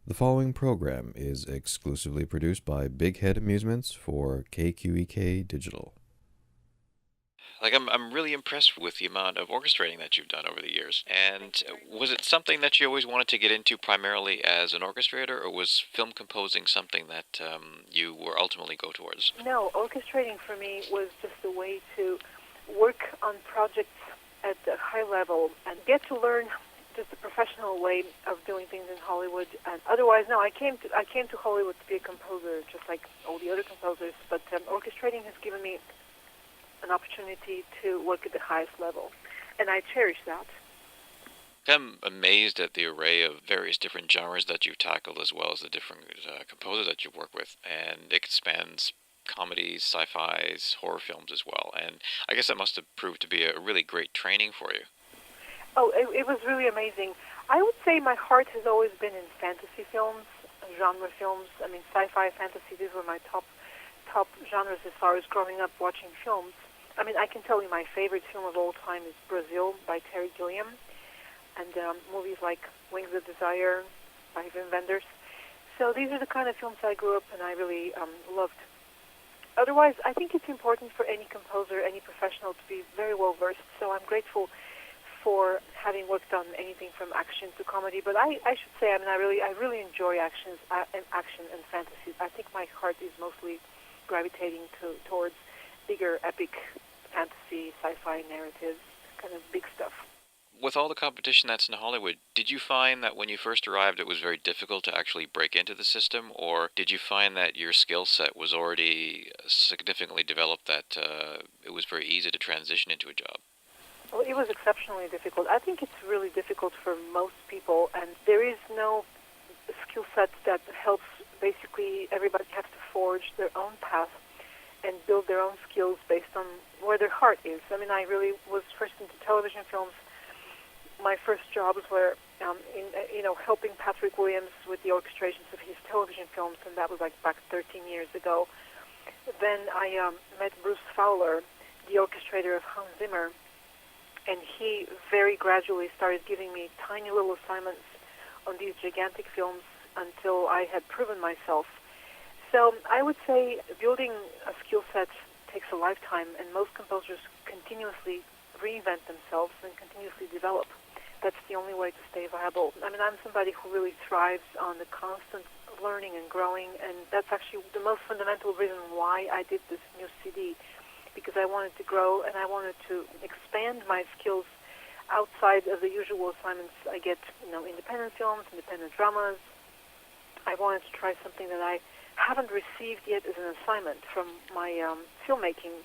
The following program is exclusively produced by Big Head Amusements for KQEK Digital. I'm really impressed with the amount of orchestrating that you've done over the years. And was it something that you always wanted to get into primarily as an orchestrator, or was film composing something that you were ultimately go towards? No, orchestrating for me was just a way to work on projects at a high level and get to learn just the professional way of doing things in Hollywood. And otherwise, no, I came to Hollywood to be a composer, just like all the other composers. But orchestrating has given me an opportunity to work at the highest level, and I cherish that. I'm amazed at the array of various different genres that you've tackled, as well as the different composers that you've worked with, and it spans comedies, sci-fis, horror films as well. And I guess that must have proved to be a really great training for you. Oh, it was really amazing. I would say my heart has always been in fantasy films, genre films. I mean, sci-fi, fantasy. These were my top genres as far as growing up watching films. I mean, I can tell you my favorite film of all time is Brazil by Terry Gilliam, and movies like Wings of Desire by Wim Wenders. So these are the kind of films I grew up and I really loved. Otherwise, I think it's important for any composer, any professional to be very well versed. So I'm grateful for having worked on anything from action to comedy. But I should say, I mean, I really enjoy action and fantasy. I think my heart is mostly gravitating towards bigger, epic fantasy, sci-fi narratives, kind of big stuff. With all the competition that's in Hollywood, did you find that when you first arrived it was very difficult to actually break into the system, or did you find that your skill set was already significantly developed that it was very easy to transition into a job? Well, it was exceptionally difficult. I think it's really difficult for most people, and there is no skill set that helps. Basically, everybody has to forge their own path and build their own skills based on where their heart is. I mean, I really was first into television films. My first jobs were in helping Patrick Williams with the orchestrations of his television films, and that was like back 13 years ago. Then I met Bruce Fowler, the orchestrator of Hans Zimmer, and he very gradually started giving me tiny little assignments on these gigantic films until I had proven myself. So I would say building a skill set takes a lifetime, and most composers continuously reinvent themselves and continuously develop. That's the only way to stay viable. I mean, I'm somebody who really thrives on the constant learning and growing, and that's actually the most fundamental reason why I did this new CD, because I wanted to grow and I wanted to expand my skills outside of the usual assignments I get, independent films, independent dramas. I wanted to try something that I haven't received yet as an assignment from my filmmaking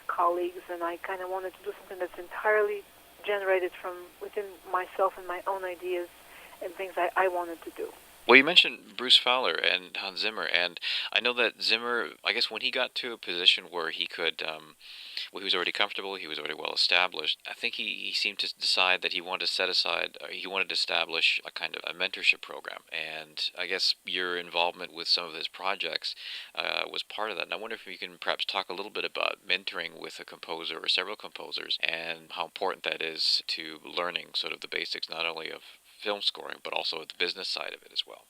colleagues, and I kind of wanted to do something that's entirely generated from within myself and my own ideas and things I wanted to do. Well, you mentioned Bruce Fowler and Hans Zimmer, and I know that Zimmer, I guess when he got to a position where he could, well, he was already comfortable, he was already well established, I think he seemed to decide that he wanted to set aside, he wanted to establish a kind of a mentorship program, and I guess your involvement with some of his projects was part of that. And I wonder if you can perhaps talk a little bit about mentoring with a composer or several composers, and how important that is to learning sort of the basics, not only of film scoring, but also the business side of it as well.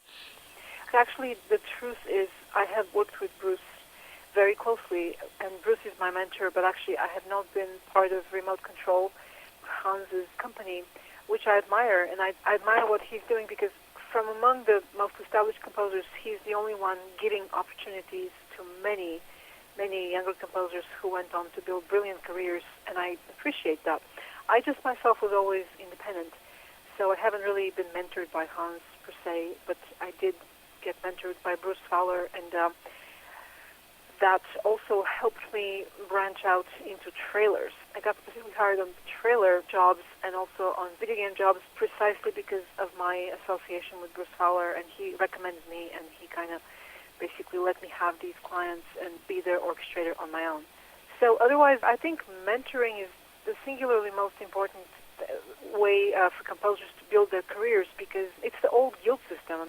Actually, the truth is I have worked with Bruce very closely, and Bruce is my mentor, but actually I have not been part of Remote Control, Hans's company, which I admire, and I admire what he's doing because from among the most established composers, he's the only one giving opportunities to many, many younger composers who went on to build brilliant careers, and I appreciate that. I just myself was always independent, so I haven't really been mentored by Hans per se, but I did get mentored by Bruce Fowler, and that also helped me branch out into trailers. I got specifically hired on trailer jobs and also on video game jobs precisely because of my association with Bruce Fowler, and he recommended me, and he kind of basically let me have these clients and be their orchestrator on my own. So otherwise, I think mentoring is the singularly most important way for composers to build their careers because it's the old guild system.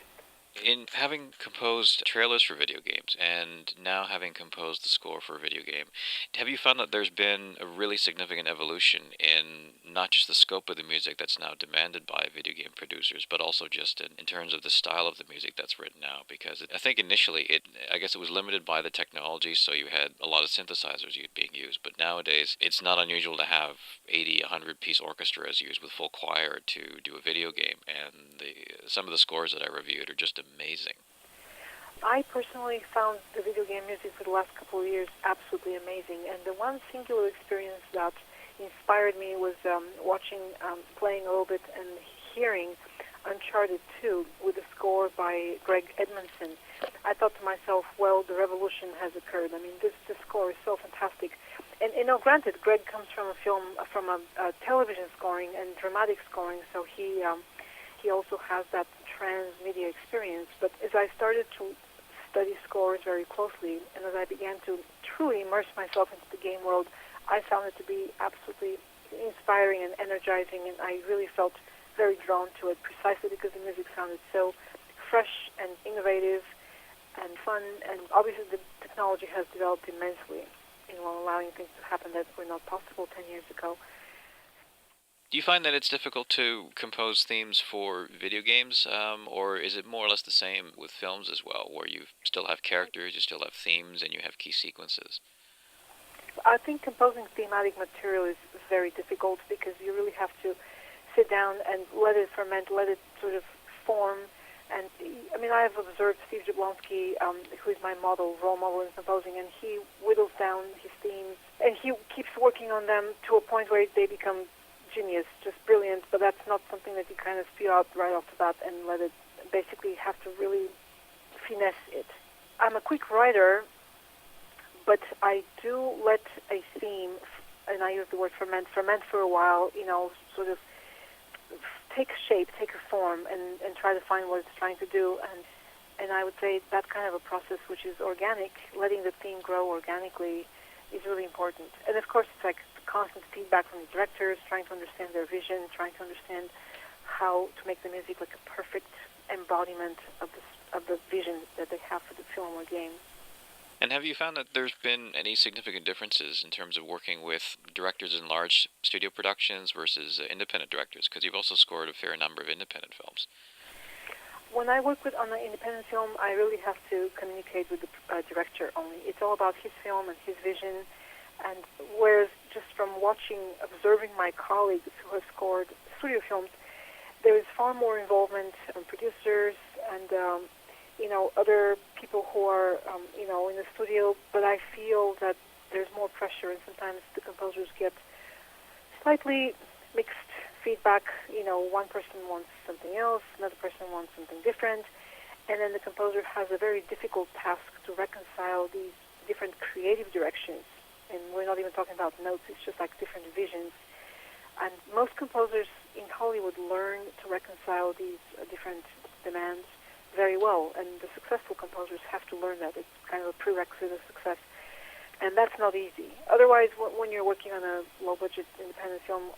In having composed trailers for video games and now having composed the score for a video game, have you found that there's been a really significant evolution in not just the scope of the music that's now demanded by video game producers, but also just in terms of the style of the music that's written now? Because I think initially I guess it was limited by the technology, so you had a lot of synthesizers being used, but nowadays it's not unusual to have 80, 100 piece orchestras used with full choir to do a video game, and some of the scores that I reviewed are just amazing. I personally found the video game music for the last couple of years absolutely amazing, and the one singular experience that inspired me was playing a little bit and hearing Uncharted 2 with a score by Greg Edmondson. I thought to myself, well, the revolution has occurred. I mean, this score is so fantastic. And granted, Greg comes from a television scoring and dramatic scoring, so he also has that transmedia experience. But as I started to study scores very closely, and as I began to truly immerse myself into the game world, I found it to be absolutely inspiring and energizing, and I really felt very drawn to it precisely because the music sounded so fresh and innovative and fun, and obviously the technology has developed immensely in allowing things to happen that were not possible 10 years ago. Do you find that it's difficult to compose themes for video games, or is it more or less the same with films as well, where you still have characters, you still have themes, and you have key sequences? I think composing thematic material is very difficult because you really have to sit down and let it ferment, let it sort of form. And I mean, I have observed Steve Jablonski, who is my role model in composing, and he whittles down his themes, and he keeps working on them to a point where they become genius, just brilliant. But that's not something that you kind of spew out right off the bat and let it basically have to really finesse it. I'm a quick writer, but I do let a theme, and I use the word ferment for a while, sort of take shape, take a form, and try to find what it's trying to do. And I would say that kind of a process, which is organic, letting the theme grow organically, is really important. And of course, it's like constant feedback from the directors, trying to understand their vision, trying to understand how to make the music like a perfect embodiment of the vision that they have for the film or game. And have you found that there's been any significant differences in terms of working with directors in large studio productions versus independent directors? Because you've also scored a fair number of independent films. When I work on an independent film, I really have to communicate with the director only. It's all about his film and his vision. And whereas just from observing my colleagues who have scored studio films, there is far more involvement from producers and other people who are, in the studio, but I feel that there's more pressure, and sometimes the composers get slightly mixed feedback. One person wants something else, another person wants something different, and then the composer has a very difficult task to reconcile these different creative directions, and we're not even talking about notes, it's just like different visions. And most composers in Hollywood learn to reconcile these different demands very well, and the successful composers have to learn that. It's kind of a prerequisite of success, and that's not easy. Otherwise, when you're working on a low-budget independent film,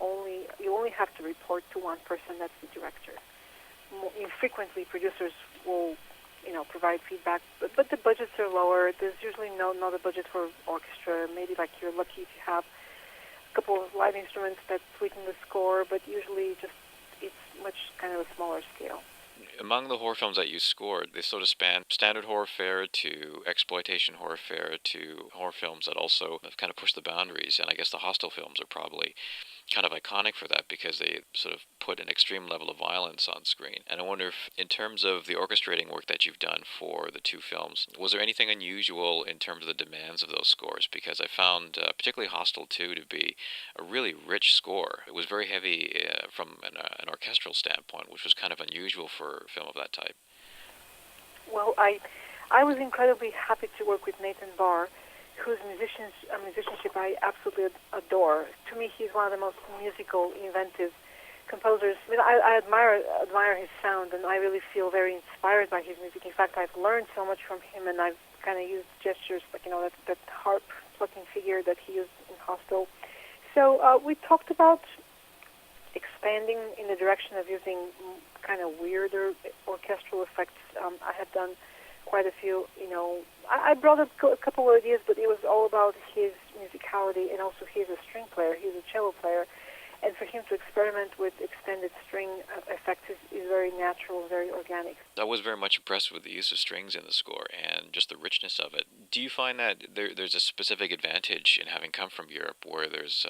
you only have to report to one person, that's the director. Frequently, producers will, provide feedback, but the budgets are lower. There's usually not a budget for orchestra. Maybe like you're lucky if you have a couple of live instruments that sweeten the score, but usually it's much kind of a smaller scale. Among the horror films that you scored, they sort of span standard horror fare to exploitation horror fare to horror films that also have kind of pushed the boundaries. And I guess the Hostel films are probably kind of iconic for that because they sort of put an extreme level of violence on screen. And I wonder if, in terms of the orchestrating work that you've done for the two films, was there anything unusual in terms of the demands of those scores? Because I found particularly Hostel 2 to be a really rich score. It was very heavy from an orchestral standpoint, which was kind of unusual for a film of that type. Well, I was incredibly happy to work with Nathan Baran, whose musicianship I absolutely adore. To me, he's one of the most musical, inventive composers. I mean, I admire his sound, and I really feel very inspired by his music. In fact, I've learned so much from him, and I've kind of used gestures like, that harp plucking figure that he used in Hostel. So we talked about expanding in the direction of using kind of weirder orchestral effects. I had done quite a few, I brought up a couple of ideas, but it was all about his musicality, and also he's a string player, he's a cello player, and for him to experiment with extended string effects is very natural, very organic. I was very much impressed with the use of strings in the score and just the richness of it. Do you find that there's a specific advantage in having come from Europe, where there's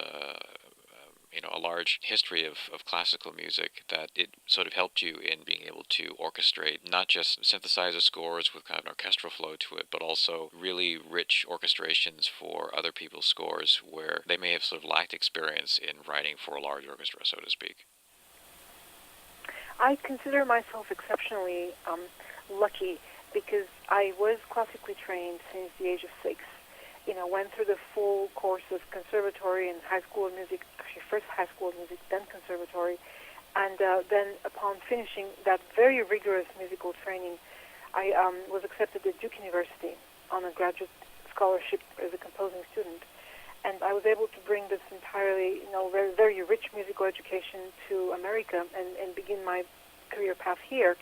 a large history of classical music, that it sort of helped you in being able to orchestrate not just synthesizer scores with kind of an orchestral flow to it, but also really rich orchestrations for other people's scores where they may have sort of lacked experience in writing for a large orchestra, so to speak? I consider myself exceptionally lucky because I was classically trained since the age of 6. Went through the full course of conservatory and high school of music, actually first high school of music, then conservatory, and then upon finishing that very rigorous musical training, I was accepted at Duke University on a graduate scholarship as a composing student, and I was able to bring this entirely, very, very rich musical education to America and begin my career path here.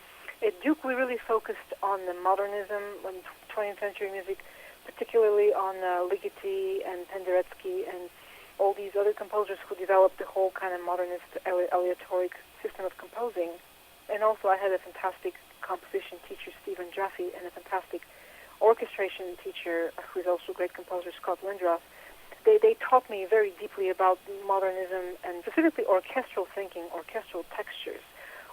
At Duke, we really focused on the modernism and 20th century music, particularly on Ligeti and Penderecki and all these other composers who developed the whole kind of modernist aleatoric system of composing. And also I had a fantastic composition teacher, Stephen Jaffe, and a fantastic orchestration teacher who is also a great composer, Scott Lindroth. They taught me very deeply about modernism and specifically orchestral thinking, orchestral textures,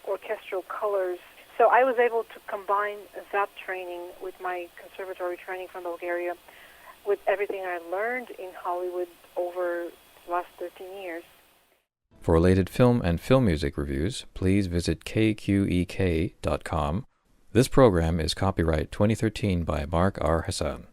orchestral colors. So I was able to combine that training with my conservatory training from Bulgaria with everything I learned in Hollywood over the last 13 years. For related film and film music reviews, please visit KQEK.com. This program is copyright 2013 by Mark R. Hassan.